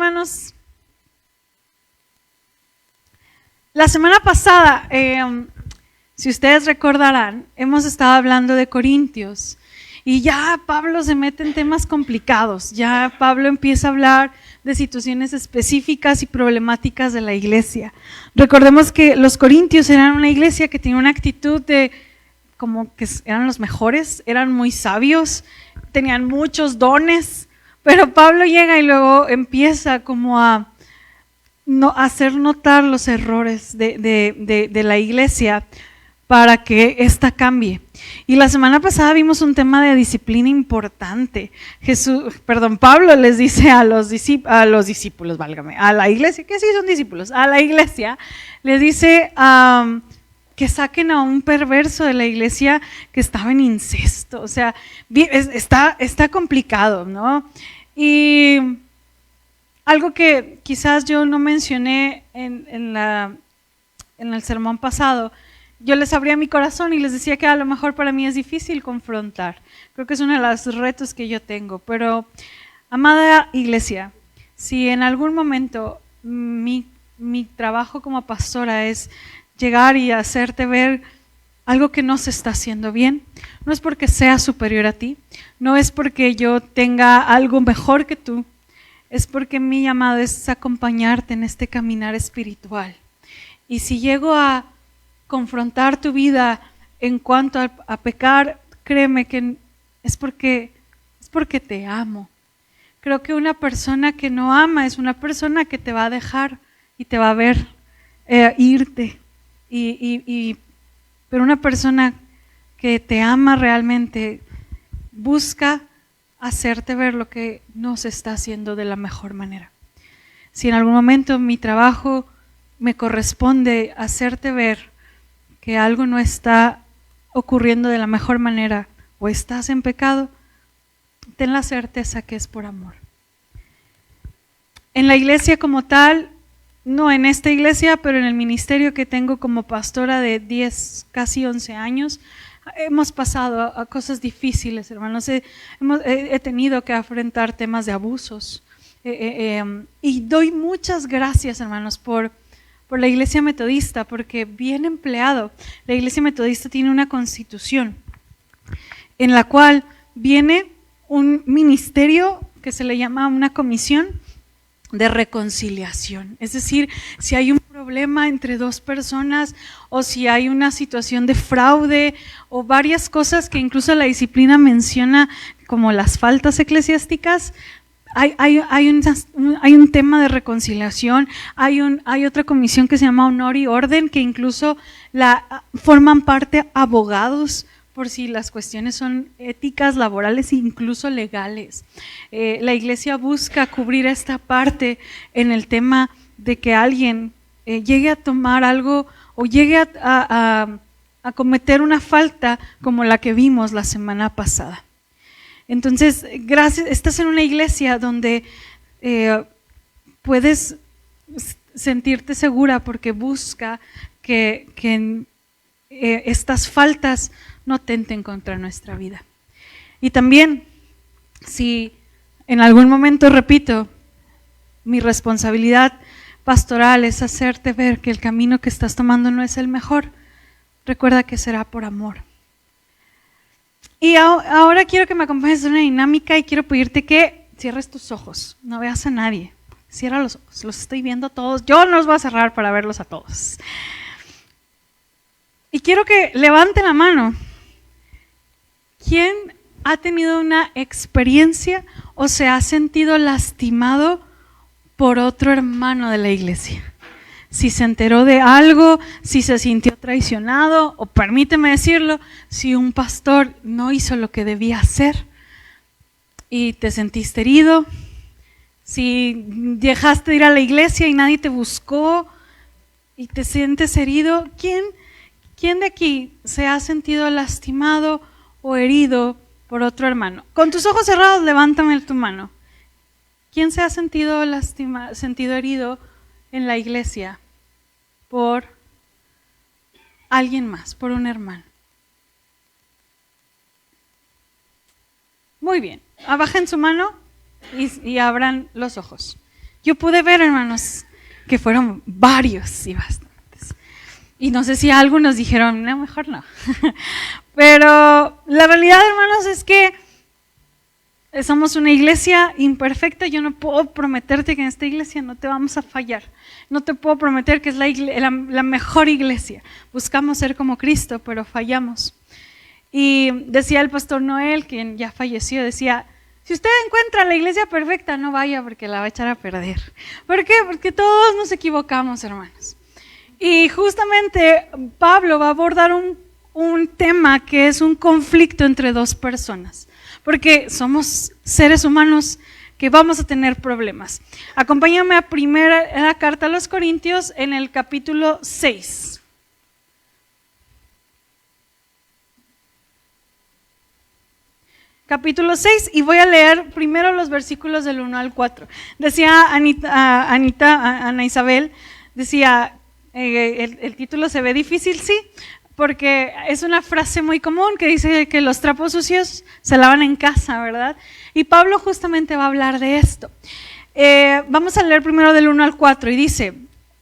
hermanos. La semana pasada, si ustedes recordarán, hemos estado hablando de Corintios y ya Pablo se mete en temas complicados, ya Pablo empieza a hablar de situaciones específicas y problemáticas de la iglesia. Recordemos que los corintios eran una iglesia que tenía una actitud de como que eran los mejores, eran muy sabios, tenían muchos dones, pero Pablo llega y luego empieza como a hacer notar los errores de la iglesia para que ésta cambie. Y la semana pasada vimos un tema de disciplina importante. Pablo les dice a los discípulos, a la iglesia, que sí son discípulos, a la iglesia, les dice que saquen a un perverso de la iglesia que estaba en incesto. O sea, está complicado, ¿no? Y algo que quizás yo no mencioné en el sermón pasado, yo les abría mi corazón y les decía que a lo mejor para mí es difícil confrontar. Creo que es uno de los retos que yo tengo. Pero, amada iglesia, si en algún momento mi trabajo como pastora es llegar y hacerte ver algo que no se está haciendo bien, no es porque sea superior a ti, no es porque yo tenga algo mejor que tú, es porque mi llamado es acompañarte en este caminar espiritual. Y si llego a confrontar tu vida en cuanto a pecar, créeme que es porque te amo. Creo que una persona que no ama es una persona que te va a dejar y te va a ver irte. Pero una persona que te ama realmente busca hacerte ver lo que no se está haciendo de la mejor manera. Si en algún momento mi trabajo me corresponde hacerte ver que algo no está ocurriendo de la mejor manera o estás en pecado, ten la certeza que es por amor. En la iglesia como tal, no en esta iglesia, pero en el ministerio que tengo como pastora de 10, casi 11 años, hemos pasado a cosas difíciles, hermanos. He tenido que afrontar temas de abusos. Y doy muchas gracias, hermanos, por la iglesia metodista, porque bien empleado, la iglesia metodista tiene una constitución en la cual viene un ministerio que se le llama una comisión de reconciliación. Es decir, si hay un problema entre dos personas o si hay una situación de fraude o varias cosas que incluso la disciplina menciona como las faltas eclesiásticas, hay un tema de reconciliación, hay otra comisión que se llama Honor y Orden, que incluso forman parte abogados por si las cuestiones son éticas, laborales e incluso legales. La iglesia busca cubrir esta parte en el tema de que alguien llegue a tomar algo o llegue a cometer una falta como la que vimos la semana pasada. Entonces, gracias, estás en una iglesia donde puedes sentirte segura porque busca que estas faltas no tenten contra nuestra vida. Y también, si en algún momento, repito, mi responsabilidad pastoral es hacerte ver que el camino que estás tomando no es el mejor, recuerda que será por amor. Y ahora quiero que me acompañes en una dinámica y quiero pedirte que cierres tus ojos, no veas a nadie, cierra los ojos, los estoy viendo a todos, yo no los voy a cerrar para verlos a todos. Y quiero que levanten la mano. ¿Quién ha tenido una experiencia o se ha sentido lastimado por otro hermano de la iglesia? Si se enteró de algo, si se sintió traicionado, o permíteme decirlo, si un pastor no hizo lo que debía hacer y te sentiste herido, si dejaste de ir a la iglesia y nadie te buscó y te sientes herido, ¿quién de aquí se ha sentido lastimado o herido por otro hermano? Con tus ojos cerrados, levántame tu mano. ¿Quién se ha sentido herido en la iglesia por alguien más, por un hermano? Muy bien, bajen su mano y abran los ojos. yo pude ver, hermanos, que fueron varios y bastantes. Y no sé si algunos dijeron, no, mejor no. Pero la realidad, hermanos, es que somos una iglesia imperfecta. Yo no puedo prometerte que en esta iglesia no te vamos a fallar. No te puedo prometer que es la mejor iglesia. Buscamos ser como Cristo, pero fallamos. Y decía el pastor Noel, quien ya falleció, decía, si usted encuentra la iglesia perfecta, no vaya porque la va a echar a perder. ¿Por qué? Porque todos nos equivocamos, hermanos. Y justamente Pablo va a abordar un tema que es un conflicto entre dos personas. Porque somos seres humanos que vamos a tener problemas. Acompáñame a la carta a los Corintios en el capítulo 6. Capítulo 6, y voy a leer primero los versículos del 1 al 4. Decía Ana Isabel, decía, el título se ve difícil, sí, porque es una frase muy común que dice que los trapos sucios se lavan en casa, ¿verdad? Y Pablo justamente va a hablar de esto. Vamos a leer primero del 1 al 4 y dice,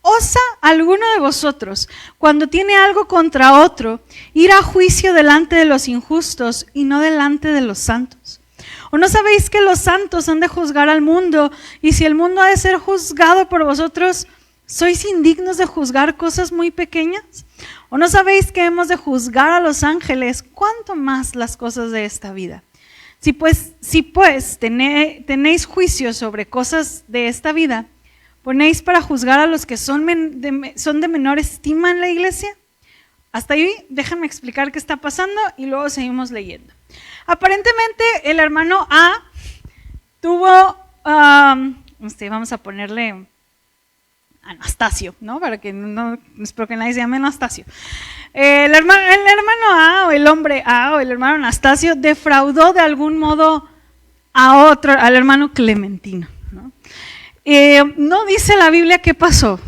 ¿osa alguno de vosotros, cuando tiene algo contra otro, ir a juicio delante de los injustos y no delante de los santos? ¿O no sabéis que los santos han de juzgar al mundo? Y si el mundo ha de ser juzgado por vosotros, ¿sois indignos de juzgar cosas muy pequeñas? ¿O no sabéis que hemos de juzgar a los ángeles? ¿Cuánto más las cosas de esta vida? Si pues tenéis juicio sobre cosas de esta vida, ¿ponéis para juzgar a los que son de menor estima en la iglesia? Hasta ahí déjenme explicar qué está pasando y luego seguimos leyendo. Aparentemente el hermano A tuvo, vamos a ponerle Anastasio, ¿no? Para que no, espero que nadie se llame Anastasio. El hermano A o el hombre A o el hermano Anastasio defraudó de algún modo al hermano Clementino, ¿no? No dice la Biblia qué pasó.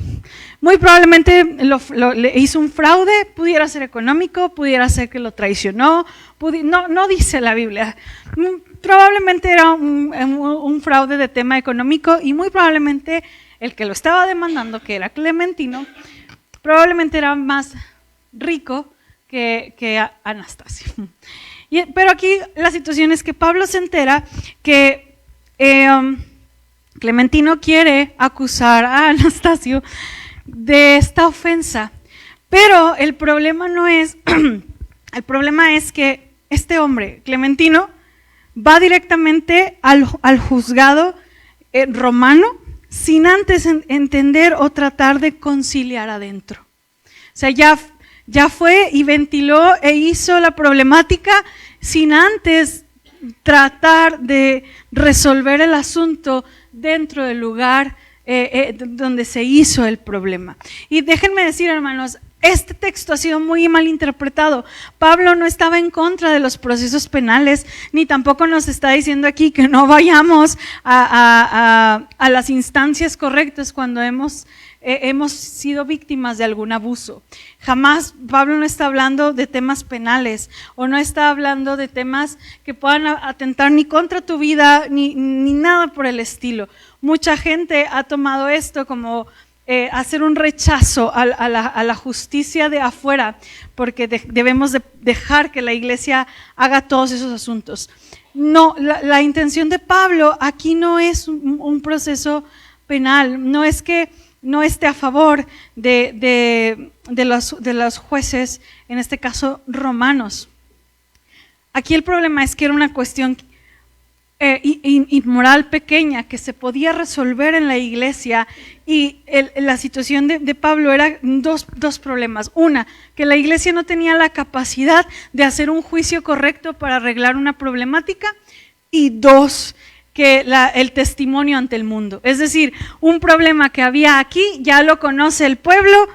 Muy probablemente le hizo un fraude, pudiera ser económico, pudiera ser que lo traicionó, no dice la Biblia. Probablemente era un fraude de tema económico y muy probablemente el que lo estaba demandando, que era Clementino, probablemente era más rico que Anastasio. Pero aquí la situación es que Pablo se entera que Clementino quiere acusar a Anastasio de esta ofensa, pero el problema no es, el problema es que este hombre, Clementino, va directamente al juzgado romano sin antes entender o tratar de conciliar adentro. O sea, ya fue y ventiló e hizo la problemática sin antes tratar de resolver el asunto dentro del lugar donde se hizo el problema. Y déjenme decir, hermanos, este texto ha sido muy mal interpretado. Pablo no estaba en contra de los procesos penales, ni tampoco nos está diciendo aquí que no vayamos a las instancias correctas cuando hemos sido víctimas de algún abuso. Jamás Pablo no está hablando de temas penales o no está hablando de temas que puedan atentar ni contra tu vida ni nada por el estilo. Mucha gente ha tomado esto como hacer un rechazo a la justicia de afuera, porque debemos de dejar que la iglesia haga todos esos asuntos. No, la intención de Pablo aquí no es un proceso penal, no es que no esté a favor de los jueces, en este caso romanos. Aquí el problema es que era una cuestión inmoral pequeña que se podía resolver en la iglesia, y la situación de Pablo era dos problemas. Una, que la iglesia no tenía la capacidad de hacer un juicio correcto para arreglar una problemática, y dos, que el testimonio ante el mundo. Es decir, un problema que había aquí ya lo conoce el pueblo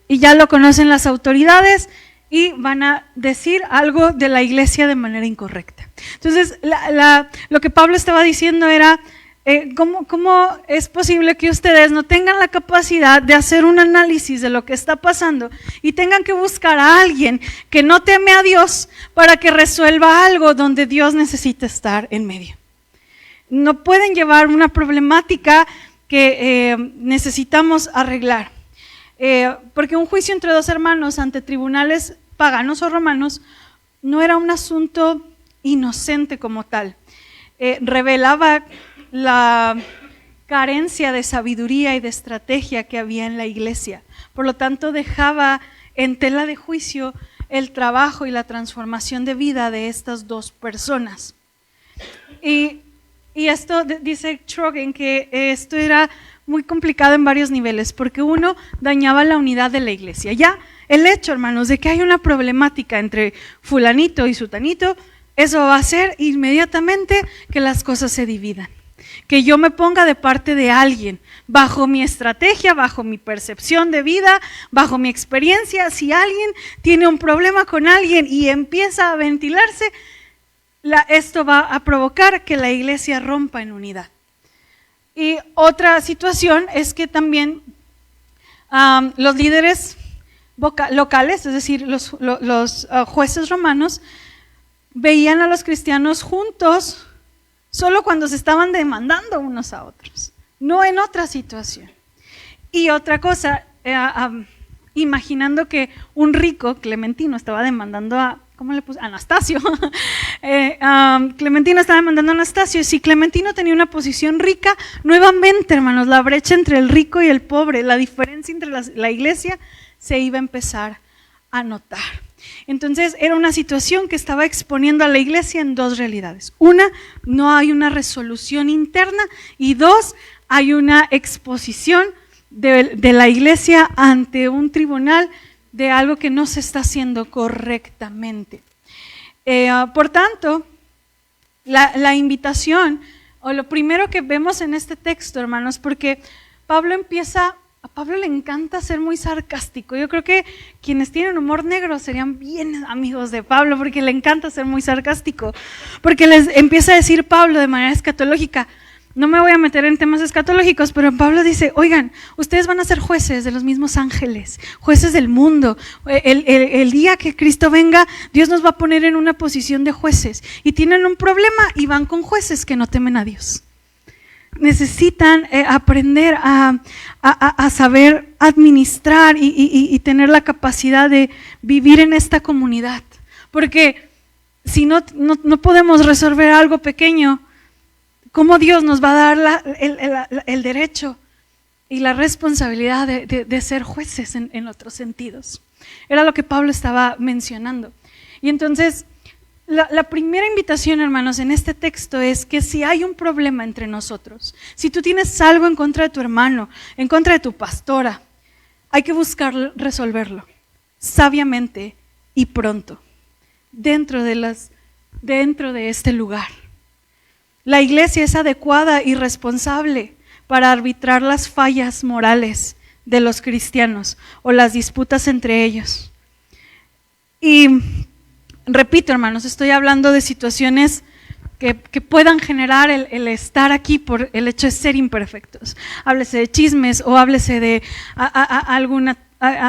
y ya lo conocen las autoridades y van a decir algo de la iglesia de manera incorrecta. Entonces, lo que Pablo estaba diciendo era, ¿cómo es posible que ustedes no tengan la capacidad de hacer un análisis de lo que está pasando y tengan que buscar a alguien que no teme a Dios para que resuelva algo donde Dios necesita estar en medio? No pueden llevar una problemática que necesitamos arreglar. Porque un juicio entre dos hermanos ante tribunales paganos o romanos no era un asunto inocente como tal. Revelaba la carencia de sabiduría y de estrategia que había en la iglesia. Por lo tanto, dejaba en tela de juicio el trabajo y la transformación de vida de estas dos personas. Y esto dice Trogen que esto era muy complicado en varios niveles, porque uno, dañaba la unidad de la iglesia. Ya el hecho, hermanos, de que hay una problemática entre fulanito y sutanito, eso va a hacer inmediatamente que las cosas se dividan. Que yo me ponga de parte de alguien, bajo mi estrategia, bajo mi percepción de vida, bajo mi experiencia. Si alguien tiene un problema con alguien y empieza a ventilarse, esto va a provocar que la iglesia rompa en unidad. Y otra situación es que también los líderes locales, es decir, los jueces romanos, veían a los cristianos juntos solo cuando se estaban demandando unos a otros, no en otra situación. Y otra cosa, imaginando que un rico, Clementino, estaba demandando a, ¿cómo le puse? Anastasio. Clementino estaba demandando a Anastasio. Si Clementino tenía una posición rica, nuevamente, hermanos, la brecha entre el rico y el pobre, la diferencia entre la iglesia se iba a empezar a notar. Entonces era una situación que estaba exponiendo a la iglesia en dos realidades. Una, no hay una resolución interna, y dos, hay una exposición de la iglesia ante un tribunal de algo que no se está haciendo correctamente. Por tanto, la invitación, o lo primero que vemos en este texto, hermanos, porque a Pablo le encanta ser muy sarcástico. Yo creo que quienes tienen humor negro serían bien amigos de Pablo, porque le encanta ser muy sarcástico, porque les empieza a decir Pablo de manera escatológica. No me voy a meter en temas escatológicos, pero Pablo dice, oigan, ustedes van a ser jueces de los mismos ángeles, jueces del mundo. El día que Cristo venga, Dios nos va a poner en una posición de jueces, y tienen un problema y van con jueces que no temen a Dios. Necesitan aprender a saber administrar y tener la capacidad de vivir en esta comunidad, porque si no podemos resolver algo pequeño, ¿cómo Dios nos va a dar el derecho y la responsabilidad de ser jueces en otros sentidos? Era lo que Pablo estaba mencionando. Y entonces, la primera invitación, hermanos, en este texto es que si hay un problema entre nosotros, si tú tienes algo en contra de tu hermano, en contra de tu pastora, hay que buscar resolverlo sabiamente y pronto, dentro de este lugar. La iglesia es adecuada y responsable para arbitrar las fallas morales de los cristianos o las disputas entre ellos. Y repito, hermanos, estoy hablando de situaciones que puedan generar el estar aquí por el hecho de ser imperfectos. Háblese de chismes, o háblese de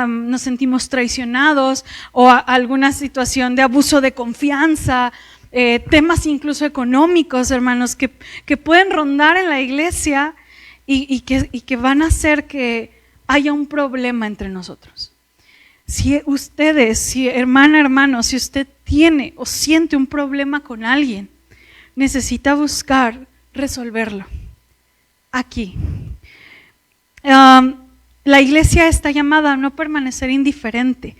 nos sentimos traicionados, o alguna situación de abuso de confianza, temas incluso económicos, hermanos, que pueden rondar en la iglesia y que van a hacer que haya un problema entre nosotros. Si hermano, si usted tiene o siente un problema con alguien, necesita buscar resolverlo aquí. La iglesia está llamada a no permanecer indiferente.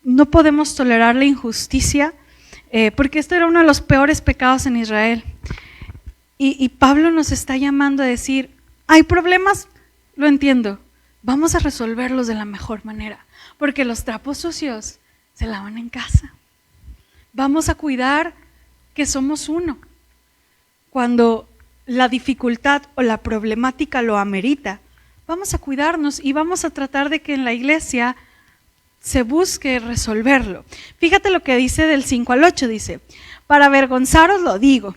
No podemos tolerar la injusticia, porque esto era uno de los peores pecados en Israel. Y Pablo nos está llamando a decir, hay problemas, lo entiendo, vamos a resolverlos de la mejor manera, porque los trapos sucios se lavan en casa. Vamos a cuidar que somos uno. Cuando la dificultad o la problemática lo amerita, vamos a cuidarnos y vamos a tratar de que en la iglesia se busque resolverlo. Fíjate lo que dice del 5 al 8, dice, para avergonzaros lo digo,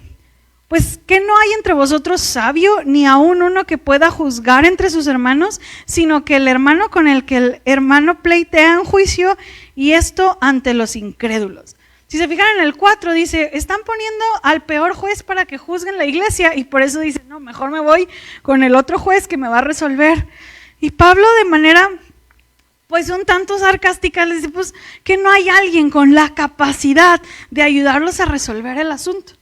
pues que no hay entre vosotros sabio, ni aun uno que pueda juzgar entre sus hermanos, sino que el hermano con el que el hermano pleitea en juicio, y esto ante los incrédulos. Si se fijan en el 4, dice, están poniendo al peor juez para que juzguen la iglesia, y por eso dice, no, mejor me voy con el otro juez que me va a resolver. Y Pablo, de manera pues un tanto sarcástica, les dice, pues que no hay alguien con la capacidad de ayudarlos a resolver el asunto.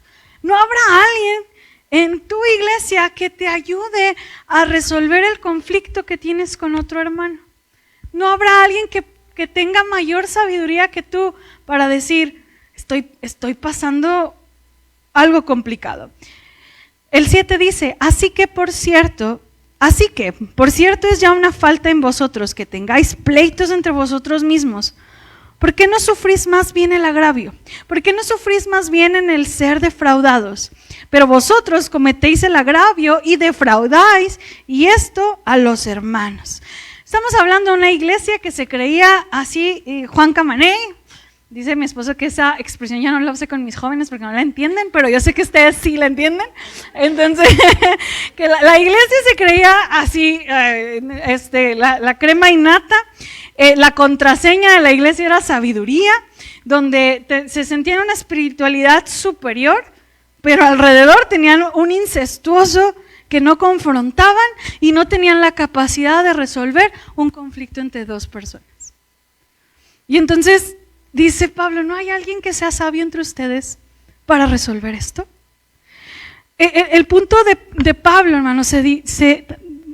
No habrá alguien en tu iglesia que te ayude a resolver el conflicto que tienes con otro hermano. No habrá alguien que tenga mayor sabiduría que tú para decir, estoy pasando algo complicado. El 7 dice, así que por cierto es ya una falta en vosotros que tengáis pleitos entre vosotros mismos. ¿Por qué no sufrís más bien el agravio? ¿Por qué no sufrís más bien en el ser defraudados? Pero vosotros cometéis el agravio y defraudáis, y esto a los hermanos. Estamos hablando de una iglesia que se creía así, Juan Camané. Dice mi esposo que esa expresión ya no la usé con mis jóvenes porque no la entienden, pero yo sé que ustedes sí la entienden. Entonces, que la iglesia se creía así, la crema innata. La contraseña de la iglesia era sabiduría, donde se sentían una espiritualidad superior, pero alrededor tenían un incestuoso que no confrontaban y no tenían la capacidad de resolver un conflicto entre dos personas. Y entonces dice Pablo, ¿no hay alguien que sea sabio entre ustedes para resolver esto? El punto de Pablo, hermano,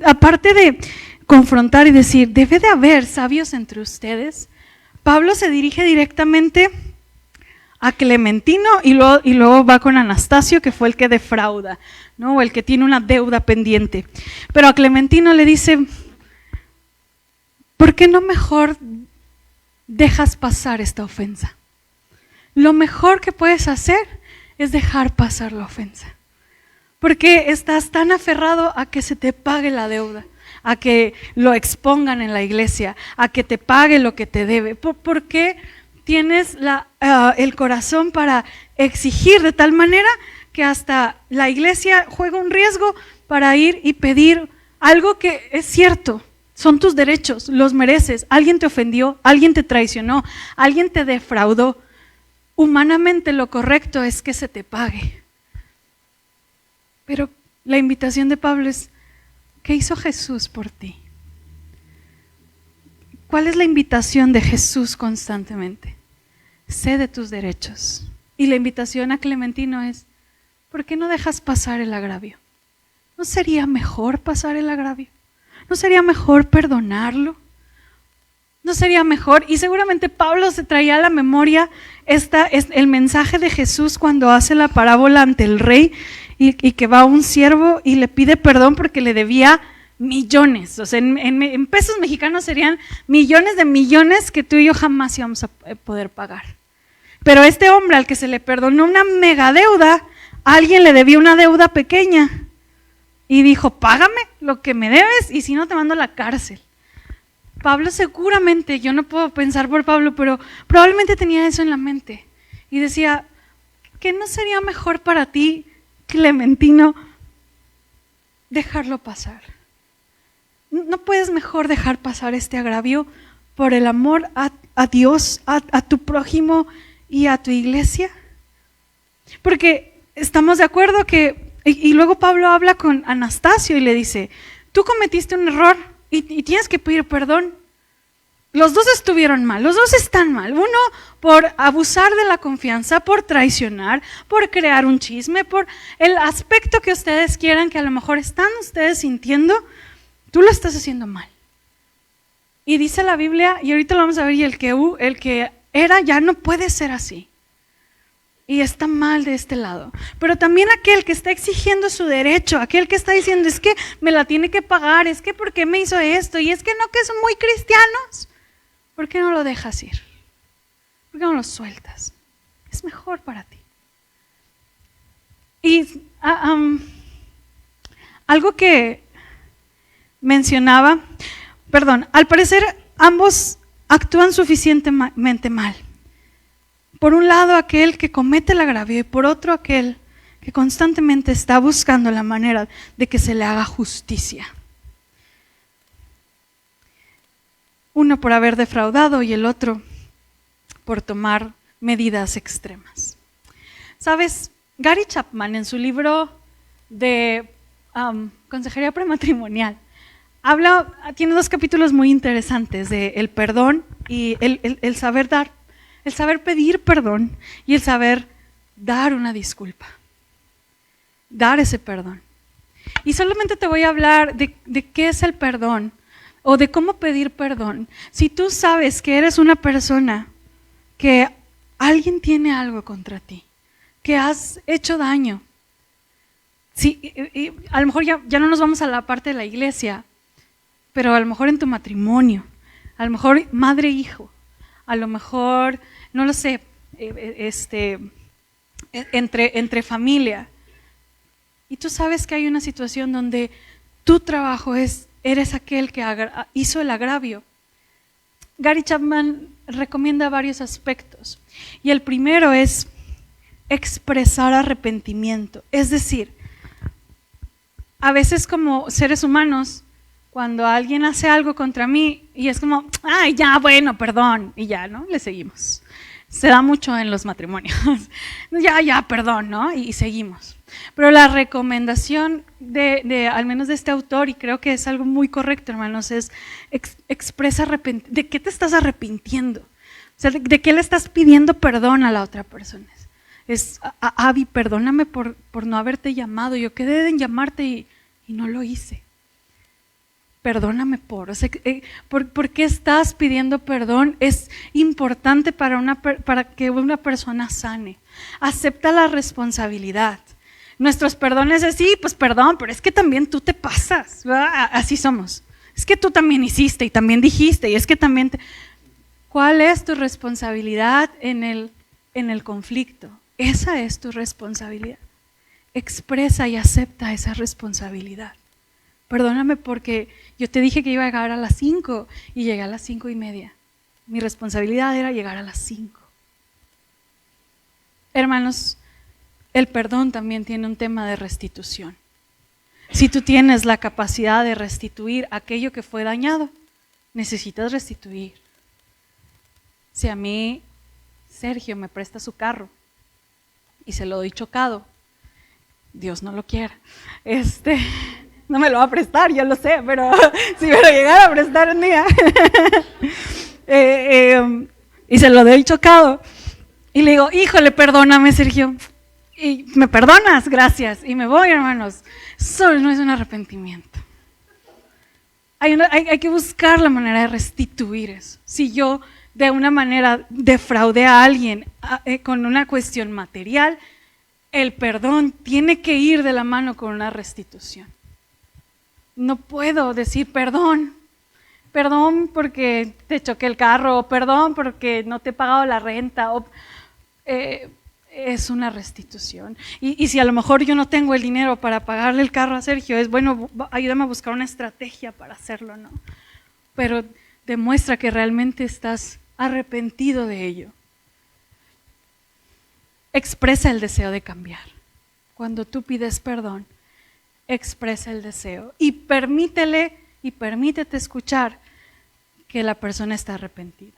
aparte de confrontar y decir, debe de haber sabios entre ustedes, Pablo se dirige directamente a Clementino y luego va con Anastasio, que fue el que defrauda, ¿no? O el que tiene una deuda pendiente. Pero a Clementino le dice, ¿por qué no mejor dejas pasar esta ofensa? Lo mejor que puedes hacer es dejar pasar la ofensa, porque estás tan aferrado a que se te pague la deuda, a que lo expongan en la iglesia, a que te pague lo que te debe. ¿Por qué tienes el corazón para exigir de tal manera que hasta la iglesia juega un riesgo para ir y pedir algo que es cierto? Son tus derechos, los mereces. Alguien te ofendió, alguien te traicionó, alguien te defraudó. Humanamente lo correcto es que se te pague. Pero la invitación de Pablo es, ¿qué hizo Jesús por ti? ¿Cuál es la invitación de Jesús constantemente? Sé de tus derechos. Y la invitación a Clementino es, ¿por qué no dejas pasar el agravio? ¿No sería mejor pasar el agravio? ¿No sería mejor perdonarlo? ¿No sería mejor? Y seguramente Pablo se traía a la memoria el mensaje de Jesús cuando hace la parábola ante el rey y que va un siervo y le pide perdón porque le debía millones. O sea, en pesos mexicanos serían millones de millones que tú y yo jamás íbamos a poder pagar. Pero este hombre al que se le perdonó una mega deuda, alguien le debía una deuda pequeña. Y dijo, págame lo que me debes y si no te mando a la cárcel. Pablo seguramente, yo no puedo pensar por Pablo, pero probablemente tenía eso en la mente. Y decía, ¿qué no sería mejor para ti, Clementino, dejarlo pasar? ¿No puedes mejor dejar pasar este agravio por el amor a Dios, a tu prójimo y a tu iglesia? Porque estamos de acuerdo que... Y luego Pablo habla con Anastasio y le dice, tú cometiste un error y tienes que pedir perdón. Los dos estuvieron mal, los dos están mal. Uno por abusar de la confianza, por traicionar, por crear un chisme, por el aspecto que ustedes quieran, que a lo mejor están ustedes sintiendo, tú lo estás haciendo mal. Y dice la Biblia, y ahorita lo vamos a ver, y el que era ya no puede ser así. Y está mal de este lado. Pero también aquel que está exigiendo su derecho, aquel que está diciendo, es que me la tiene que pagar, es que ¿por qué me hizo esto? Y es que no, que son muy cristianos. ¿Por qué no lo dejas ir? ¿Por qué no lo sueltas? Es mejor para ti. Y algo que mencionaba, al parecer ambos actúan suficientemente mal. Por un lado aquel que comete el agravio y por otro aquel que constantemente está buscando la manera de que se le haga justicia. Uno por haber defraudado y el otro por tomar medidas extremas. ¿Sabes? Gary Chapman, en su libro de consejería prematrimonial, tiene 2 capítulos muy interesantes de el perdón y el saber dar, el saber pedir perdón y el saber dar una disculpa, dar ese perdón. Y solamente te voy a hablar de qué es el perdón o de cómo pedir perdón. Si tú sabes que eres una persona que alguien tiene algo contra ti, que has hecho daño, sí, y a lo mejor ya no nos vamos a la parte de la iglesia, pero a lo mejor en tu matrimonio, a lo mejor madre-hijo, a lo mejor, no lo sé, entre familia, y tú sabes que hay una situación donde tu trabajo eres aquel que hizo el agravio. Gary Chapman recomienda varios aspectos, y el primero es expresar arrepentimiento. Es decir, a veces como seres humanos, cuando alguien hace algo contra mí y es como, ay, ya, bueno, perdón, y ya, ¿no? Le seguimos. Se da mucho en los matrimonios. Ya, perdón, ¿no? Y seguimos. Pero la recomendación al menos de este autor, y creo que es algo muy correcto, hermanos, es expresa arrepentimiento. ¿De qué te estás arrepintiendo? O sea, ¿de qué le estás pidiendo perdón a la otra persona? Abby, perdóname por no haberte llamado. Yo quedé en llamarte y no lo hice. Perdóname por qué estás pidiendo perdón. Es importante para que una persona sane. Acepta la responsabilidad. Nuestros perdones es sí, pues perdón, pero es que también tú te pasas, ¿verdad? Así somos. Es que tú también hiciste y también dijiste y es que también ¿Cuál es tu responsabilidad en el conflicto? Esa es tu responsabilidad. Expresa y acepta esa responsabilidad. Perdóname porque yo te dije que iba a llegar a las 5 y llegué a las 5:30. Mi responsabilidad era llegar a las 5. Hermanos, el perdón también tiene un tema de restitución. Si tú tienes la capacidad de restituir aquello que fue dañado, necesitas restituir. Si a mí Sergio me presta su carro y se lo doy chocado, Dios no lo quiera, no me lo va a prestar, yo lo sé, pero si me lo llegara a prestar un día y se lo doy chocado y le digo, híjole, perdóname Sergio, y me perdonas, gracias, y me voy, hermanos, eso no es un arrepentimiento. Hay que buscar la manera de restituir eso. Si yo de una manera defraudé a alguien con una cuestión material, el perdón tiene que ir de la mano con una restitución. No puedo decir perdón porque te choqué el carro, o perdón porque no te he pagado la renta, es una restitución. Y si a lo mejor yo no tengo el dinero para pagarle el carro a Sergio, es bueno, ayúdame a buscar una estrategia para hacerlo, ¿no? Pero demuestra que realmente estás arrepentido de ello. Expresa el deseo de cambiar. Cuando tú pides perdón, expresa el deseo y permítete escuchar que la persona está arrepentida.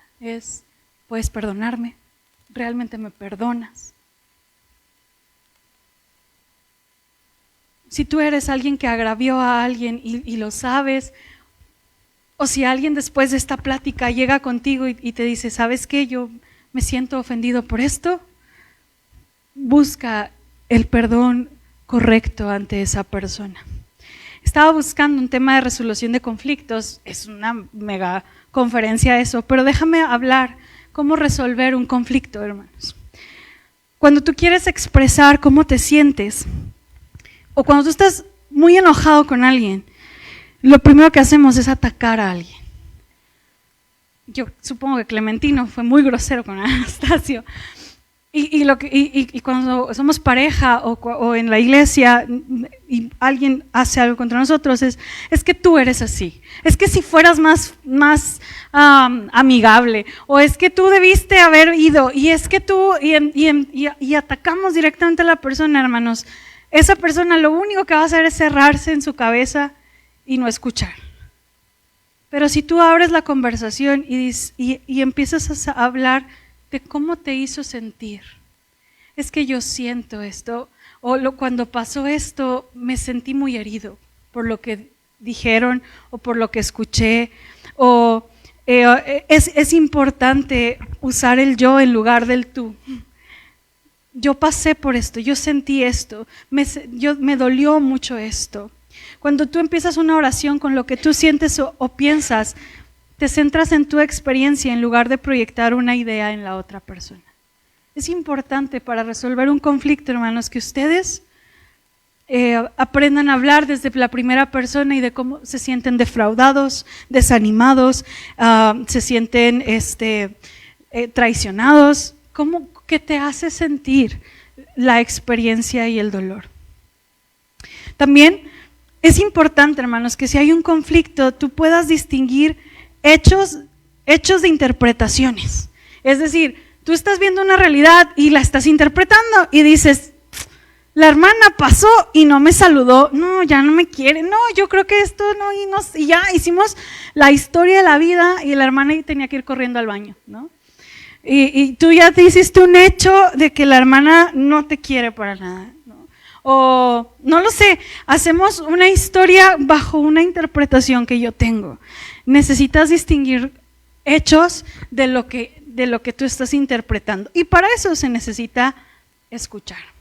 ¿Puedes perdonarme? ¿Realmente me perdonas? Si tú eres alguien que agravió a alguien y lo sabes, o si alguien después de esta plática llega contigo y te dice, ¿sabes qué? Yo me siento ofendido por esto. Busca el perdón correcto ante esa persona. Estaba buscando un tema de resolución de conflictos, es una mega conferencia eso, pero déjame hablar cómo resolver un conflicto, hermanos. Cuando tú quieres expresar cómo te sientes, o cuando tú estás muy enojado con alguien, lo primero que hacemos es atacar a alguien. Yo supongo que Clementino fue muy grosero con Anastasio. Y cuando somos pareja o en la iglesia y alguien hace algo contra nosotros, es que tú eres así. Es que si fueras más amigable, o es que tú debiste haber ido, y es que tú, y atacamos directamente a la persona, hermanos. Esa persona lo único que va a hacer es cerrarse en su cabeza y no escuchar. Pero si tú abres la conversación y empiezas a hablar de cómo te hizo sentir. Es que yo siento esto, cuando pasó esto me sentí muy herido por lo que dijeron o por lo que escuché, es importante usar el yo en lugar del tú. Yo pasé por esto, yo sentí esto, me dolió mucho esto. Cuando tú empiezas una oración con lo que tú sientes o piensas, te centras en tu experiencia en lugar de proyectar una idea en la otra persona. Es importante para resolver un conflicto, hermanos, que ustedes aprendan a hablar desde la primera persona y de cómo se sienten defraudados, desanimados, se sienten traicionados. ¿Qué te hace sentir la experiencia y el dolor? También es importante, hermanos, que si hay un conflicto, tú puedas distinguir hechos de interpretaciones. Es decir, tú estás viendo una realidad y la estás interpretando y dices, la hermana pasó y no me saludó, no, ya no me quiere, no, yo creo que esto no, y ya hicimos la historia de la vida y la hermana tenía que ir corriendo al baño, ¿no? Y tú ya te hiciste un hecho de que la hermana no te quiere para nada, ¿no? O no lo sé, hacemos una historia bajo una interpretación que yo tengo. Necesitas distinguir hechos de lo que tú estás interpretando, y para eso se necesita escuchar.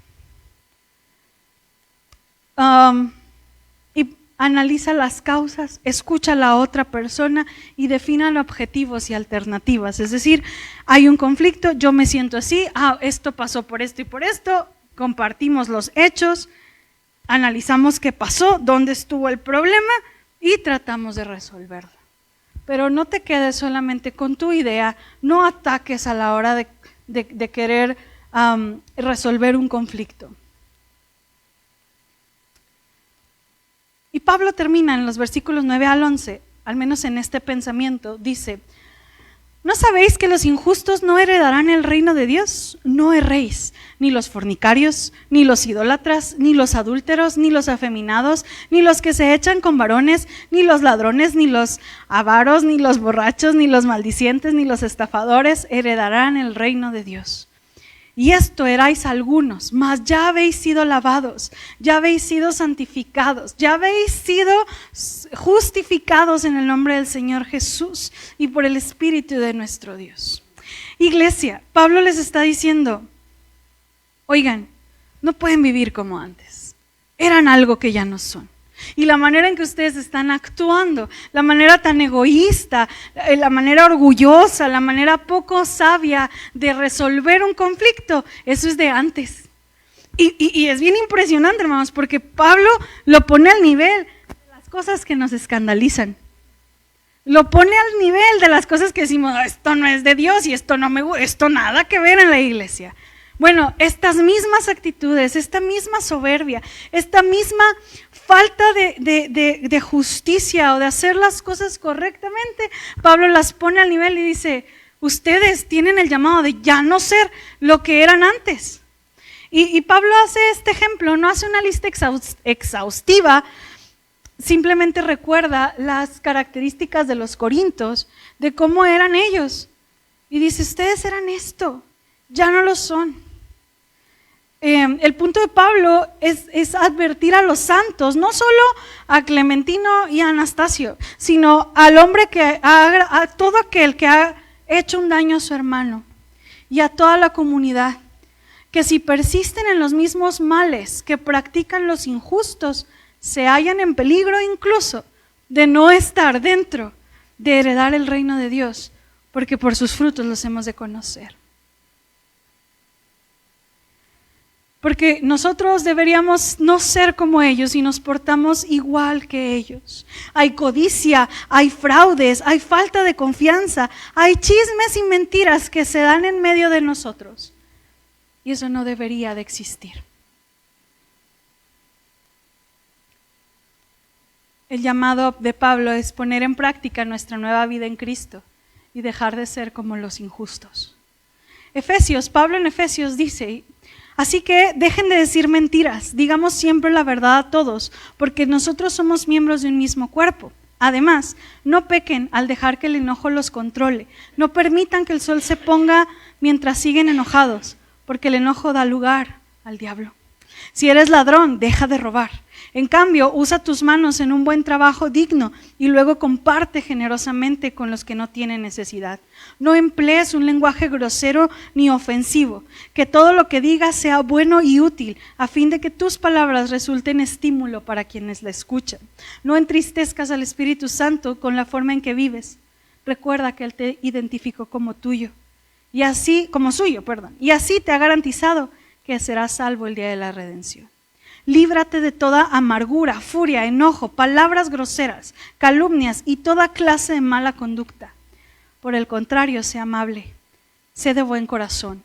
Y analiza las causas, escucha a la otra persona y definan objetivos y alternativas. Es decir, hay un conflicto, yo me siento así, esto pasó por esto y por esto, compartimos los hechos, analizamos qué pasó, dónde estuvo el problema y tratamos de resolverlo. Pero no te quedes solamente con tu idea, no ataques a la hora de querer resolver un conflicto. Y Pablo termina en los versículos 9 al 11, al menos en este pensamiento, dice: ¿no sabéis que los injustos no heredarán el reino de Dios? No erréis, ni los fornicarios, ni los idólatras, ni los adúlteros, ni los afeminados, ni los que se echan con varones, ni los ladrones, ni los avaros, ni los borrachos, ni los maldicientes, ni los estafadores heredarán el reino de Dios. Y esto erais algunos, mas ya habéis sido lavados, ya habéis sido santificados, ya habéis sido justificados en el nombre del Señor Jesús y por el Espíritu de nuestro Dios. Iglesia, Pablo les está diciendo, oigan, no pueden vivir como antes, eran algo que ya no son. Y la manera en que ustedes están actuando, la manera tan egoísta, la manera orgullosa, la manera poco sabia de resolver un conflicto, eso es de antes. Y es bien impresionante, hermanos, porque Pablo lo pone al nivel de las cosas que nos escandalizan. Lo pone al nivel de las cosas que decimos, esto no es de Dios y esto no me gusta, esto nada que ver en la iglesia. Bueno, estas mismas actitudes, esta misma soberbia, esta misma falta de justicia o de hacer las cosas correctamente, Pablo las pone al nivel y dice, ustedes tienen el llamado de ya no ser lo que eran antes. Y Pablo hace este ejemplo, no hace una lista exhaustiva, simplemente recuerda las características de los corintios, de cómo eran ellos. Y dice, ustedes eran esto, ya no lo son. El punto de Pablo es advertir a los santos, no solo a Clementino y a Anastasio, sino al hombre a todo aquel que ha hecho un daño a su hermano y a toda la comunidad, que si persisten en los mismos males que practican los injustos, se hallan en peligro incluso de no estar dentro de heredar el reino de Dios, porque por sus frutos los hemos de conocer. Porque nosotros deberíamos no ser como ellos y nos portamos igual que ellos. Hay codicia, hay fraudes, hay falta de confianza, hay chismes y mentiras que se dan en medio de nosotros. Y eso no debería de existir. El llamado de Pablo es poner en práctica nuestra nueva vida en Cristo y dejar de ser como los injustos. Pablo en Efesios dice: así que dejen de decir mentiras, digamos siempre la verdad a todos, porque nosotros somos miembros de un mismo cuerpo. Además, no pequen al dejar que el enojo los controle. No permitan que el sol se ponga mientras siguen enojados, porque el enojo da lugar al diablo. Si eres ladrón, deja de robar. En cambio, usa tus manos en un buen trabajo digno y luego comparte generosamente con los que no tienen necesidad. No emplees un lenguaje grosero ni ofensivo. Que todo lo que digas sea bueno y útil, a fin de que tus palabras resulten estímulo para quienes la escuchan. No entristezcas al Espíritu Santo con la forma en que vives. Recuerda que Él te identificó como tuyo, y así te ha garantizado que serás salvo el día de la redención. Líbrate de toda amargura, furia, enojo, palabras groseras, calumnias y toda clase de mala conducta. Por el contrario, sé amable, sé de buen corazón,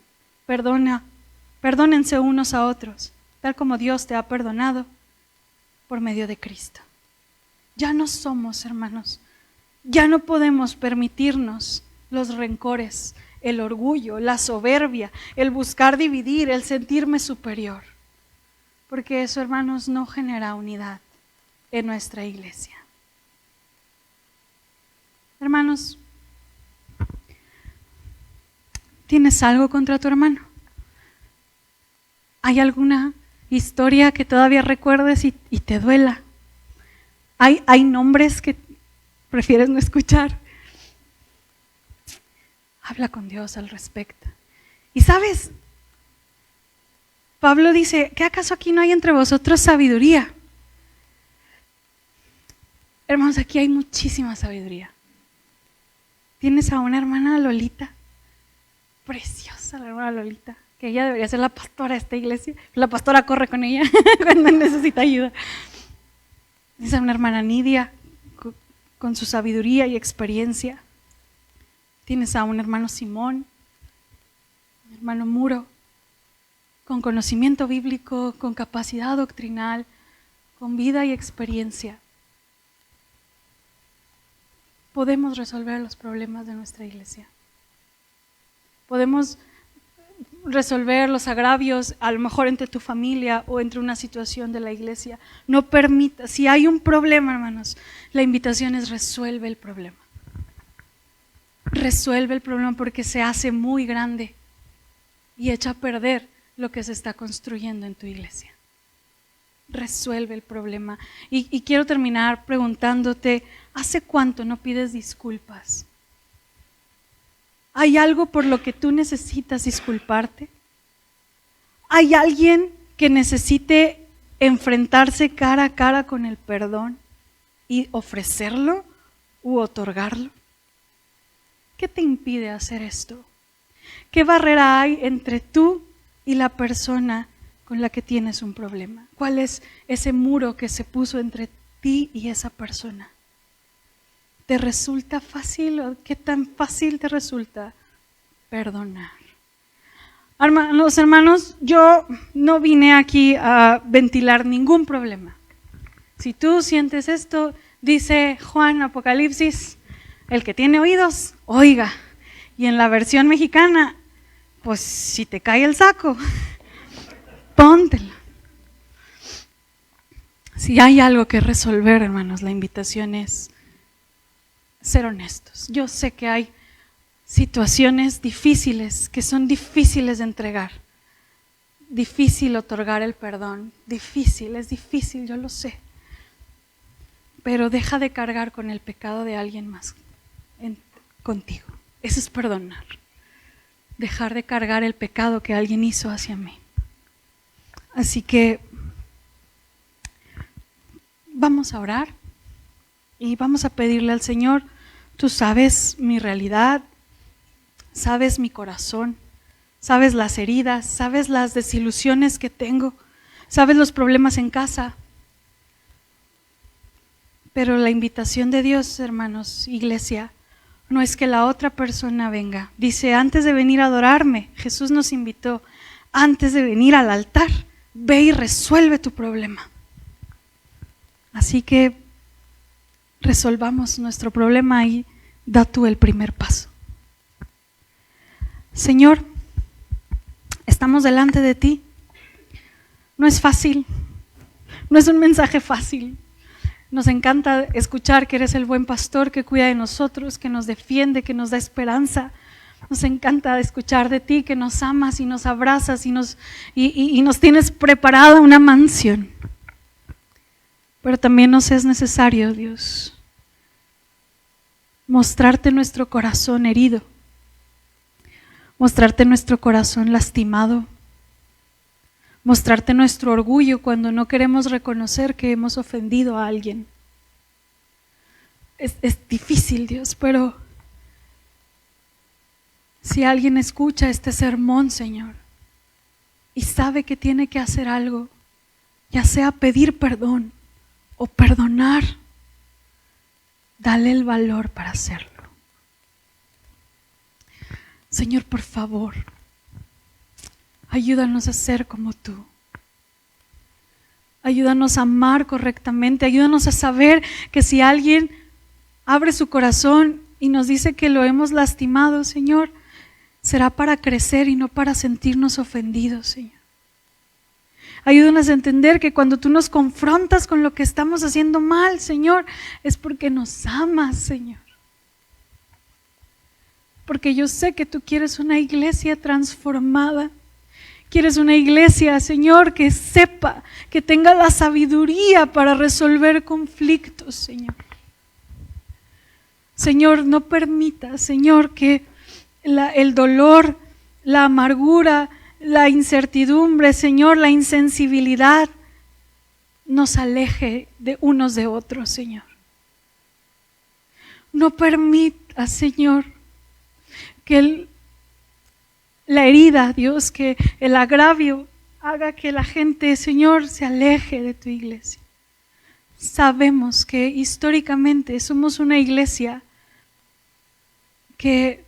perdónense unos a otros, tal como Dios te ha perdonado por medio de Cristo. Ya no somos, hermanos, ya no podemos permitirnos los rencores, el orgullo, la soberbia, el buscar dividir, el sentirme superior. Porque eso, hermanos, no genera unidad en nuestra iglesia. Hermanos, ¿tienes algo contra tu hermano? ¿Hay alguna historia que todavía recuerdes y te duela? ¿Hay nombres que prefieres no escuchar? Habla con Dios al respecto. Y sabes, Pablo dice, ¿qué acaso aquí no hay entre vosotros sabiduría? Hermanos, aquí hay muchísima sabiduría. Tienes a una hermana Lolita, preciosa la hermana Lolita, que ella debería ser la pastora de esta iglesia. La pastora corre con ella cuando necesita ayuda. Tienes a una hermana Nidia, con su sabiduría y experiencia. Tienes a un hermano Simón, un hermano Muro, con conocimiento bíblico, con capacidad doctrinal, con vida y experiencia. Podemos resolver los problemas de nuestra iglesia. Podemos resolver los agravios, a lo mejor entre tu familia o entre una situación de la iglesia. No permita, si hay un problema, hermanos, la invitación es resuelve el problema. Resuelve el problema porque se hace muy grande y echa a perder lo que se está construyendo en tu iglesia. Resuelve el problema. Y quiero terminar preguntándote, ¿hace cuánto no pides disculpas? ¿Hay algo por lo que tú necesitas disculparte? ¿Hay alguien que necesite enfrentarse cara a cara con el perdón y ofrecerlo u otorgarlo? ¿Qué te impide hacer esto? ¿Qué barrera hay entre tú y la persona con la que tienes un problema? ¿Cuál es ese muro que se puso entre ti y esa persona? ¿Te resulta fácil o qué tan fácil te resulta perdonar? Hermanos, yo no vine aquí a ventilar ningún problema. Si tú sientes esto, dice Juan, Apocalipsis, el que tiene oídos, oiga. Y en la versión mexicana, pues si te cae el saco, póntelo. Si hay algo que resolver, hermanos, la invitación es ser honestos. Yo sé que hay situaciones difíciles, que son difíciles de entregar. Difícil otorgar el perdón, es difícil, yo lo sé. Pero deja de cargar con el pecado de alguien más contigo. Eso es perdonar. Dejar de cargar el pecado que alguien hizo hacia mí. Así que vamos a orar y vamos a pedirle al Señor, tú sabes mi realidad, sabes mi corazón, sabes las heridas, sabes las desilusiones que tengo, sabes los problemas en casa. Pero la invitación de Dios, hermanos, iglesia, no es que la otra persona venga. Dice, antes de venir a adorarme, Jesús nos invitó, antes de venir al altar, ve y resuelve tu problema. Así que resolvamos nuestro problema y da tú el primer paso. Señor, estamos delante de ti. No es fácil, no es un mensaje fácil. Nos encanta escuchar que eres el buen pastor que cuida de nosotros, que nos defiende, que nos da esperanza. Nos encanta escuchar de ti, que nos amas y nos abrazas y nos tienes preparada una mansión. Pero también nos es necesario, Dios, mostrarte nuestro corazón herido, mostrarte nuestro corazón lastimado, mostrarte nuestro orgullo cuando no queremos reconocer que hemos ofendido a alguien. Es difícil, Dios, pero si alguien escucha este sermón, Señor, y sabe que tiene que hacer algo, ya sea pedir perdón o perdonar, dale el valor para hacerlo. Señor, por favor, ayúdanos a ser como tú. Ayúdanos a amar correctamente. Ayúdanos a saber que si alguien abre su corazón y nos dice que lo hemos lastimado, Señor, será para crecer y no para sentirnos ofendidos, Señor. Ayúdanos a entender que cuando tú nos confrontas con lo que estamos haciendo mal, Señor, es porque nos amas, Señor. Porque yo sé que tú quieres una iglesia transformada. Quieres una iglesia, Señor, que sepa, que tenga la sabiduría para resolver conflictos, Señor. Señor, no permita, Señor, que el dolor, la amargura, la incertidumbre, Señor, la insensibilidad nos aleje de unos de otros, Señor. No permita, Señor, que la herida, Dios, que el agravio haga que la gente, Señor, se aleje de tu iglesia. Sabemos que históricamente somos una iglesia que,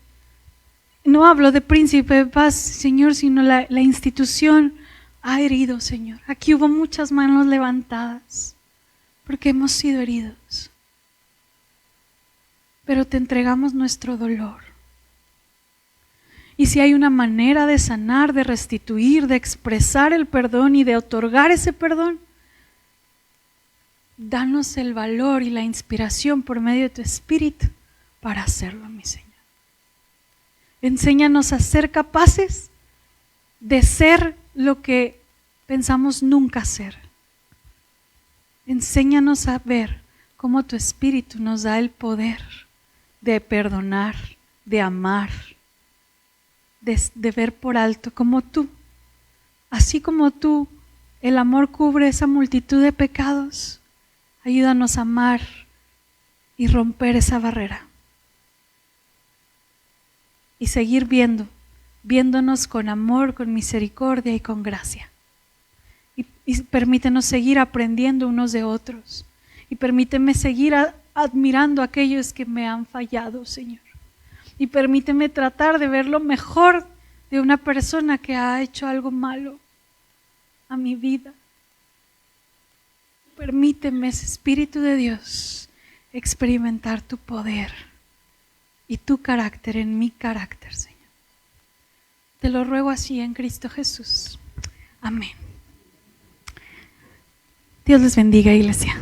no hablo de Príncipe de Paz, Señor, sino la institución ha herido, Señor. Aquí hubo muchas manos levantadas porque hemos sido heridos. Pero te entregamos nuestro dolor. Y si hay una manera de sanar, de restituir, de expresar el perdón y de otorgar ese perdón, danos el valor y la inspiración por medio de tu Espíritu para hacerlo, mi Señor. Enséñanos a ser capaces de ser lo que pensamos nunca ser. Enséñanos a ver cómo tu Espíritu nos da el poder de perdonar, de amar, de ver por alto como tú. Así como tú, el amor cubre esa multitud de pecados. Ayúdanos a amar y romper esa barrera. Y seguir viéndonos con amor, con misericordia y con gracia. Y permítenos seguir aprendiendo unos de otros. Y permíteme seguir admirando a aquellos que me han fallado, Señor. Y permíteme tratar de ver lo mejor de una persona que ha hecho algo malo a mi vida. Permíteme, ese Espíritu de Dios, experimentar tu poder y tu carácter en mi carácter, Señor. Te lo ruego así en Cristo Jesús. Amén. Dios les bendiga, iglesia.